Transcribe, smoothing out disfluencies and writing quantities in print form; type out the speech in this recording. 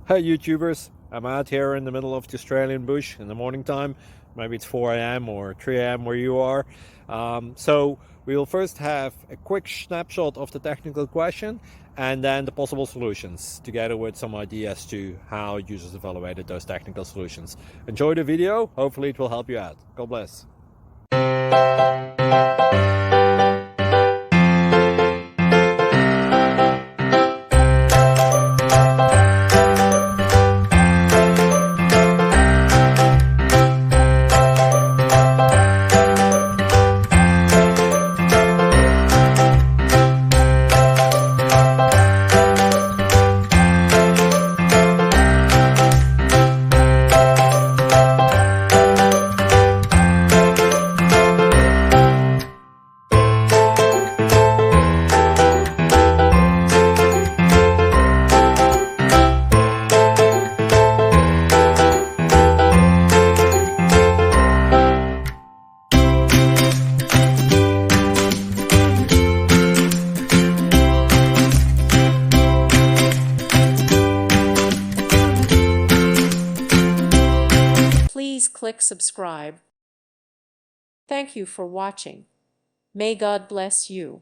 Hey YouTubers, I'm out here in the middle of the Australian bush in the morning time. Maybe it's 4 a.m. or 3 a.m. where you are. So we'll first have a quick snapshot of the technical question and then the possible solutions, together with some ideas to how users evaluated those technical solutions. Enjoy the video, hopefully it will help you out. God bless. Please click subscribe. Thank you for watching. May God bless you.